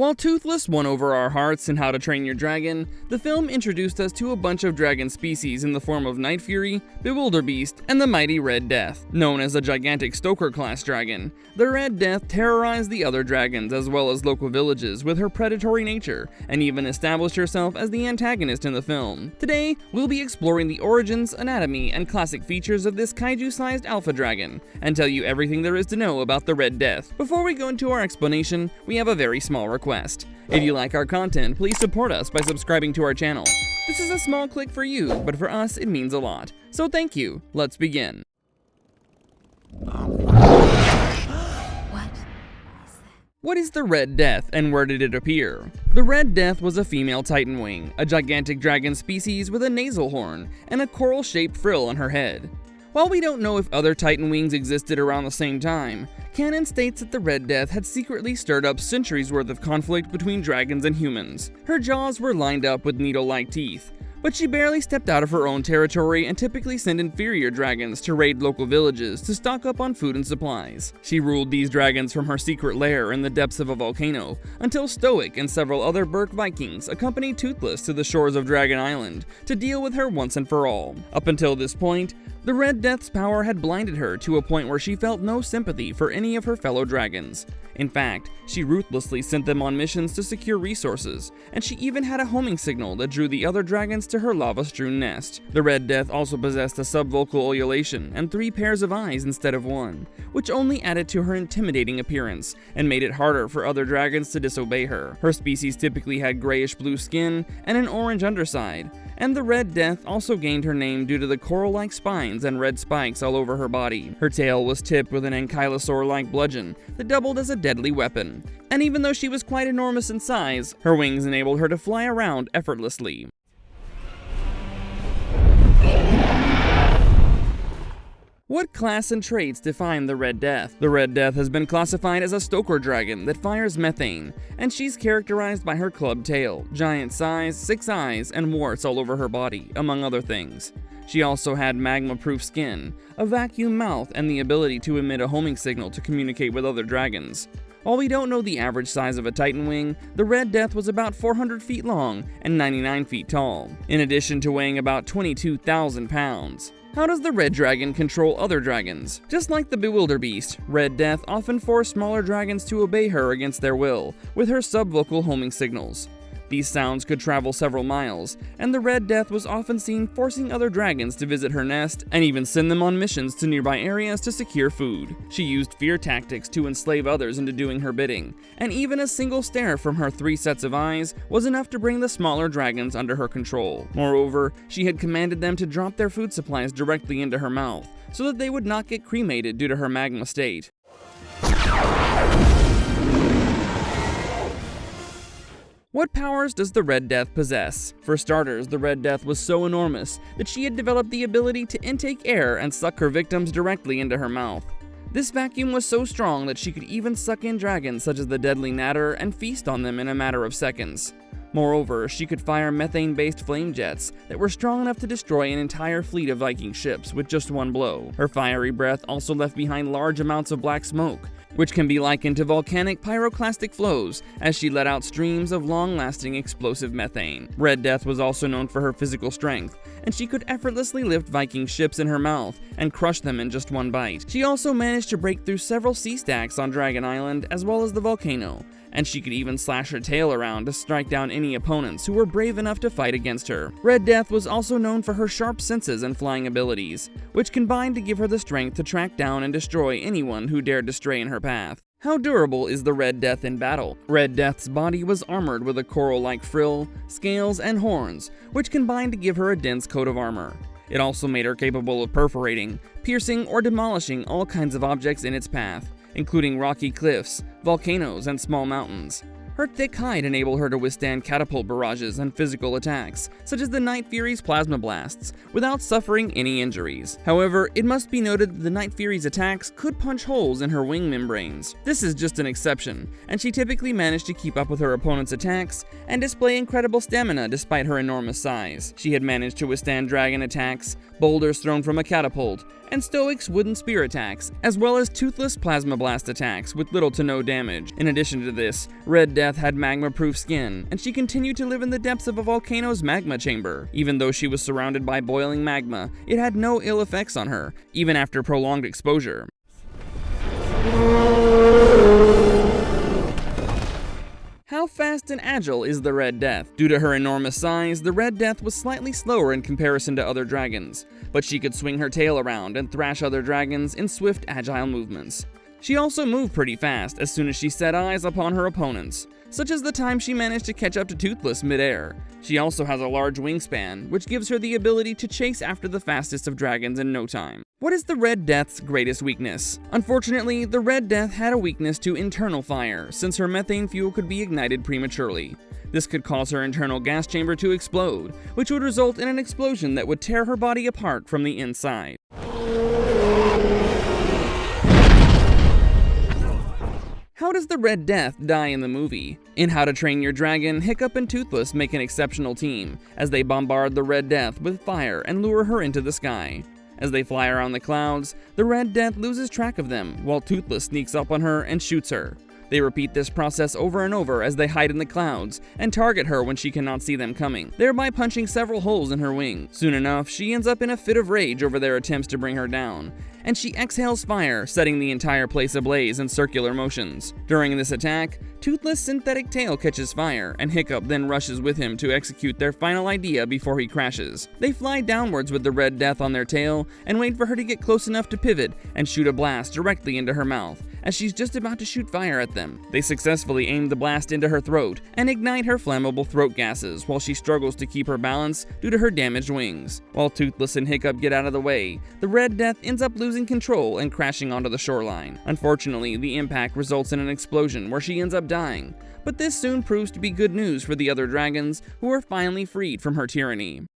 While Toothless won over our hearts in How to Train Your Dragon, the film introduced us to a bunch of dragon species in the form of Night Fury, Bewilderbeast, and the mighty Red Death. Known as a gigantic Stoker-class dragon, the Red Death terrorized the other dragons as well as local villages with her predatory nature, and even established herself as the antagonist in the film. Today, we'll be exploring the origins, anatomy, and classic features of this kaiju-sized alpha dragon, and tell you everything there is to know about the Red Death. Before we go into our explanation, we have a very small request. If you like our content, please support us by subscribing to our channel. This is a small click for you, but for us it means a lot. So thank you. Let's begin. What is the Red Death, and where did it appear? The Red Death was a female Titan Wing, a gigantic dragon species with a nasal horn and a coral-shaped frill on her head. While we don't know if other Titan Wings existed around the same time, canon states that the Red Death had secretly stirred up centuries worth of conflict between dragons and humans. Her jaws were lined up with needle-like teeth, but she barely stepped out of her own territory and typically sent inferior dragons to raid local villages to stock up on food and supplies. She ruled these dragons from her secret lair in the depths of a volcano, until Stoic and several other Berk Vikings accompanied Toothless to the shores of Dragon Island to deal with her once and for all. Up until this point, the Red Death's power had blinded her to a point where she felt no sympathy for any of her fellow dragons. In fact, she ruthlessly sent them on missions to secure resources, and she even had a homing signal that drew the other dragons to her lava-strewn nest. The Red Death also possessed a subvocal ululation and 3 pairs of eyes instead of 1, which only added to her intimidating appearance and made it harder for other dragons to disobey her. Her species typically had grayish-blue skin and an orange underside, and the Red Death also gained her name due to the coral-like spines and red spikes all over her body. Her tail was tipped with an ankylosaur-like bludgeon that doubled as a deadly weapon, and even though she was quite enormous in size, her wings enabled her to fly around effortlessly. What class and traits define the Red Death? The Red Death has been classified as a Stoker dragon that fires methane, and she's characterized by her clubbed tail, giant size, 6 eyes, and warts all over her body, among other things. She also had magma-proof skin, a vacuum mouth, and the ability to emit a homing signal to communicate with other dragons. While we don't know the average size of a Titan Wing, the Red Death was about 400 feet long and 99 feet tall, in addition to weighing about 22,000 pounds. How does the Red Dragon control other dragons? Just like the Bewilderbeast, Red Death often forced smaller dragons to obey her against their will, with her subvocal homing signals. These sounds could travel several miles, and the Red Death was often seen forcing other dragons to visit her nest and even send them on missions to nearby areas to secure food. She used fear tactics to enslave others into doing her bidding, and even a single stare from her 3 sets of eyes was enough to bring the smaller dragons under her control. Moreover, she had commanded them to drop their food supplies directly into her mouth, so that they would not get cremated due to her magma state. What powers does the Red Death possess? For starters, the Red Death was so enormous that she had developed the ability to intake air and suck her victims directly into her mouth. This vacuum was so strong that she could even suck in dragons such as the deadly Natter and feast on them in a matter of seconds. Moreover, she could fire methane-based flame jets that were strong enough to destroy an entire fleet of Viking ships with just one blow. Her fiery breath also left behind large amounts of black smoke, which can be likened to volcanic pyroclastic flows as she let out streams of long-lasting explosive methane. Red Death was also known for her physical strength, and she could effortlessly lift Viking ships in her mouth and crush them in just one bite. She also managed to break through several sea stacks on Dragon Island as well as the volcano, and she could even slash her tail around to strike down any opponents who were brave enough to fight against her. Red Death was also known for her sharp senses and flying abilities, which combined to give her the strength to track down and destroy anyone who dared to stray in her path. How durable is the Red Death in battle? Red Death's body was armored with a coral-like frill, scales, and horns, which combined to give her a dense coat of armor. It also made her capable of perforating, piercing, or demolishing all kinds of objects in its path, including rocky cliffs, volcanoes, and small mountains. Her thick hide enabled her to withstand catapult barrages and physical attacks, such as the Night Fury's plasma blasts, without suffering any injuries. However, it must be noted that the Night Fury's attacks could punch holes in her wing membranes. This is just an exception, and she typically managed to keep up with her opponent's attacks and display incredible stamina despite her enormous size. She had managed to withstand dragon attacks, boulders thrown from a catapult, and Stoic's wooden spear attacks, as well as toothless plasma blast attacks with little to no damage. In addition to this, Red Death had magma-proof skin, and she continued to live in the depths of a volcano's magma chamber. Even though she was surrounded by boiling magma, it had no ill effects on her, even after prolonged exposure. How fast and agile is the Red Death? Due to her enormous size, the Red Death was slightly slower in comparison to other dragons, but she could swing her tail around and thrash other dragons in swift, agile movements. She also moved pretty fast as soon as she set eyes upon her opponents, such as the time she managed to catch up to Toothless mid-air. She also has a large wingspan, which gives her the ability to chase after the fastest of dragons in no time. What is the Red Death's greatest weakness? Unfortunately, the Red Death had a weakness to internal fire, since her methane fuel could be ignited prematurely. This could cause her internal gas chamber to explode, which would result in an explosion that would tear her body apart from the inside. How does the Red Death die in the movie? In How to Train Your Dragon, Hiccup and Toothless make an exceptional team, as they bombard the Red Death with fire and lure her into the sky. As they fly around the clouds, the Red Death loses track of them, while Toothless sneaks up on her and shoots her. They repeat this process over and over as they hide in the clouds and target her when she cannot see them coming, thereby punching several holes in her wing. Soon enough, she ends up in a fit of rage over their attempts to bring her down, and she exhales fire, setting the entire place ablaze in circular motions. During this attack, Toothless' synthetic tail catches fire, and Hiccup then rushes with him to execute their final idea before he crashes. They fly downwards with the Red Death on their tail and wait for her to get close enough to pivot and shoot a blast directly into her mouth, as she's just about to shoot fire at them. They successfully aim the blast into her throat and ignite her flammable throat gases while she struggles to keep her balance due to her damaged wings. While Toothless and Hiccup get out of the way, the Red Death ends up losing control and crashing onto the shoreline. Unfortunately, the impact results in an explosion where she ends up dying, but this soon proves to be good news for the other dragons, who are finally freed from her tyranny.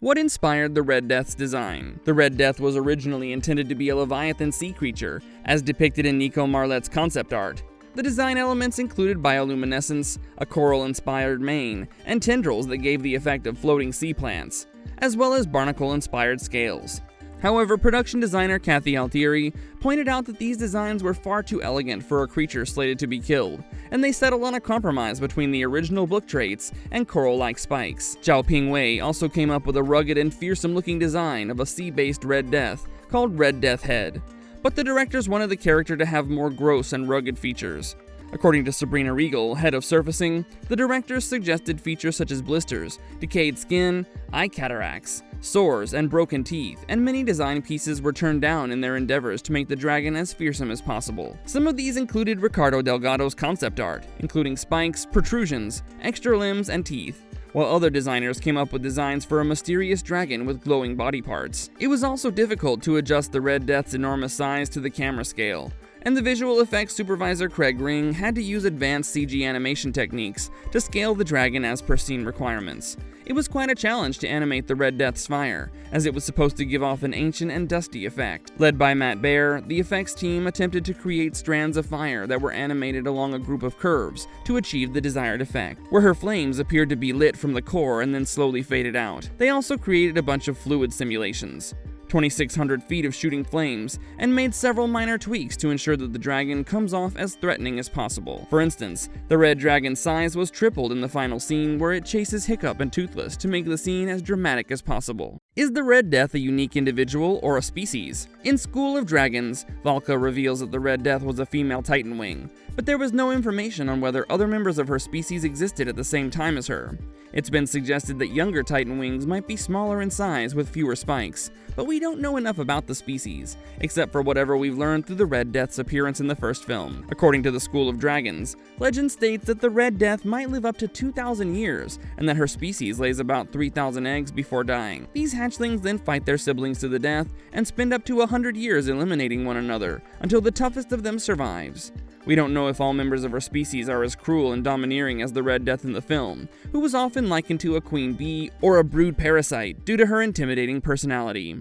What inspired the Red Death's design? The Red Death was originally intended to be a Leviathan sea creature, as depicted in Nico Marlet's concept art. The design elements included bioluminescence, a coral-inspired mane, and tendrils that gave the effect of floating sea plants, as well as barnacle-inspired scales. However, production designer Kathy Altieri pointed out that these designs were far too elegant for a creature slated to be killed, and they settled on a compromise between the original book traits and coral-like spikes. Zhao Ping Wei also came up with a rugged and fearsome-looking design of a sea-based Red Death called Red Death Head, but the directors wanted the character to have more gross and rugged features. According to Sabrina Regal, head of surfacing, the directors suggested features such as blisters, decayed skin, eye cataracts, sores, and broken teeth, and many design pieces were turned down in their endeavors to make the dragon as fearsome as possible. Some of these included Ricardo Delgado's concept art, including spikes, protrusions, extra limbs, and teeth, while other designers came up with designs for a mysterious dragon with glowing body parts. It was also difficult to adjust the Red Death's enormous size to the camera scale, and the visual effects supervisor Craig Ring had to use advanced CG animation techniques to scale the dragon as per scene requirements. It was quite a challenge to animate the Red Death's fire, as it was supposed to give off an ancient and dusty effect. Led by Matt Baer, the effects team attempted to create strands of fire that were animated along a group of curves to achieve the desired effect, where her flames appeared to be lit from the core and then slowly faded out. They also created a bunch of fluid simulations, 2,600 feet of shooting flames, and made several minor tweaks to ensure that the dragon comes off as threatening as possible. For instance, the red dragon's size was tripled in the final scene where it chases Hiccup and Toothless to make the scene as dramatic as possible. Is the Red Death a unique individual or a species? In School of Dragons, Valka reveals that the Red Death was a female Titan Wing, but there was no information on whether other members of her species existed at the same time as her. It's been suggested that younger Titan Wings might be smaller in size with fewer spikes, but we don't know enough about the species, except for whatever we've learned through the Red Death's appearance in the first film. According to the School of Dragons, legend states that the Red Death might live up to 2,000 years, and that her species lays about 3,000 eggs before dying. These hatchlings then fight their siblings to the death and spend up to 100 years eliminating one another, until the toughest of them survives. We don't know if all members of her species are as cruel and domineering as the Red Death in the film, who was often likened to a queen bee or a brood parasite due to her intimidating personality.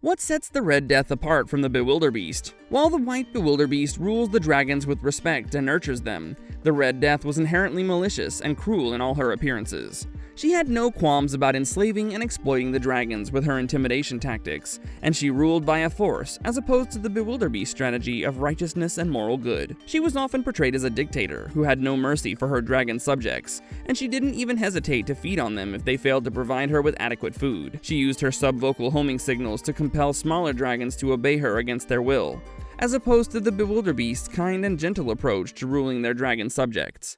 What sets the Red Death apart from the Bewilderbeast? While the White Bewilderbeast rules the dragons with respect and nurtures them, the Red Death was inherently malicious and cruel in all her appearances. She had no qualms about enslaving and exploiting the dragons with her intimidation tactics, and she ruled by a force as opposed to the Bewilderbeast strategy of righteousness and moral good. She was often portrayed as a dictator who had no mercy for her dragon subjects, and she didn't even hesitate to feed on them if they failed to provide her with adequate food. She used her subvocal homing signals to compel smaller dragons to obey her against their will, as opposed to the Bewilderbeast's kind and gentle approach to ruling their dragon subjects.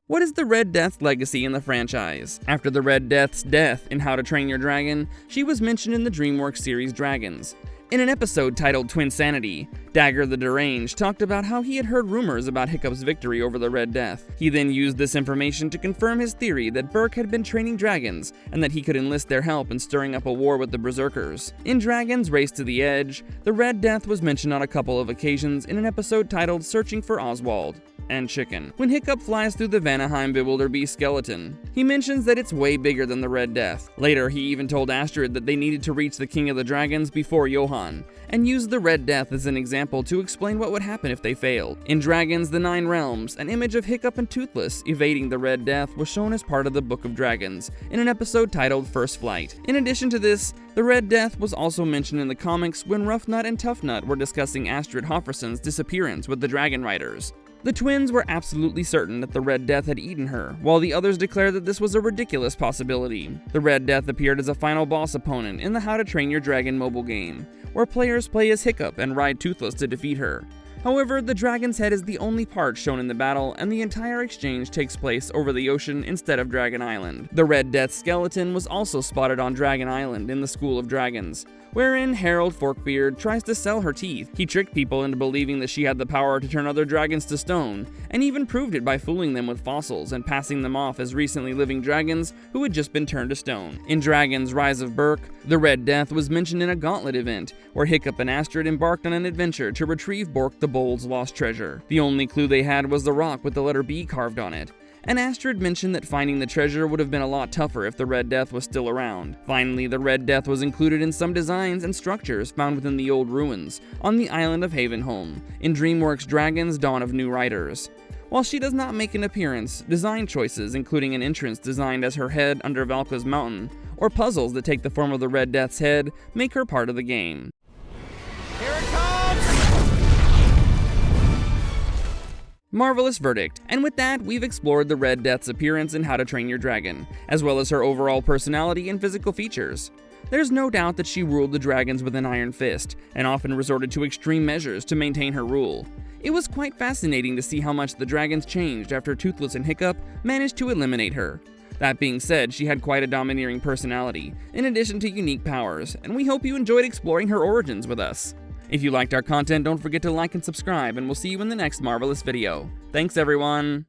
What is the Red Death's legacy in the franchise? After the Red Death's death in How to Train Your Dragon, she was mentioned in the DreamWorks series Dragons. In an episode titled Twinsanity, Dagger the Deranged talked about how he had heard rumors about Hiccup's victory over the Red Death. He then used this information to confirm his theory that Berk had been training dragons and that he could enlist their help in stirring up a war with the Berserkers. In Dragons Race to the Edge, the Red Death was mentioned on a couple of occasions in an episode titled Searching for Oswald and Chicken, when Hiccup flies through the Vanaheim Bewilderbeast skeleton. He mentions that it's way bigger than the Red Death. Later, he even told Astrid that they needed to reach the King of the Dragons before Johann, and used the Red Death as an example to explain what would happen if they failed. In Dragons: The Nine Realms, an image of Hiccup and Toothless evading the Red Death was shown as part of the Book of Dragons, in an episode titled First Flight. In addition to this, the Red Death was also mentioned in the comics when Rough Nut and Tough Nut were discussing Astrid Hofferson's disappearance with the Dragon Riders. The twins were absolutely certain that the Red Death had eaten her, while the others declared that this was a ridiculous possibility. The Red Death appeared as a final boss opponent in the How to Train Your Dragon mobile game, where players play as Hiccup and ride Toothless to defeat her. However, the dragon's head is the only part shown in the battle, and the entire exchange takes place over the ocean instead of Dragon Island. The Red Death's skeleton was also spotted on Dragon Island in the School of Dragons, wherein Harold Forkbeard tries to sell her teeth. He tricked people into believing that she had the power to turn other dragons to stone, and even proved it by fooling them with fossils and passing them off as recently living dragons who had just been turned to stone. In Dragons: Rise of Berk, the Red Death was mentioned in a gauntlet event, where Hiccup and Astrid embarked on an adventure to retrieve Bork the Bold's lost treasure. The only clue they had was the rock with the letter B carved on it, and Astrid mentioned that finding the treasure would have been a lot tougher if the Red Death was still around. Finally, the Red Death was included in some designs and structures found within the old ruins on the island of Havenholm, in DreamWorks' Dragons: Dawn of New Riders. While she does not make an appearance, design choices, including an entrance designed as her head under Valka's mountain, or puzzles that take the form of the Red Death's head, make her part of the game. Here it comes! Marvelous verdict. And with that, we've explored the Red Death's appearance in How to Train Your Dragon, as well as her overall personality and physical features. There's no doubt that she ruled the dragons with an iron fist, and often resorted to extreme measures to maintain her rule. It was quite fascinating to see how much the dragons changed after Toothless and Hiccup managed to eliminate her. That being said, she had quite a domineering personality, in addition to unique powers, and we hope you enjoyed exploring her origins with us. If you liked our content, don't forget to like and subscribe, and we'll see you in the next Marvelous video. Thanks, everyone!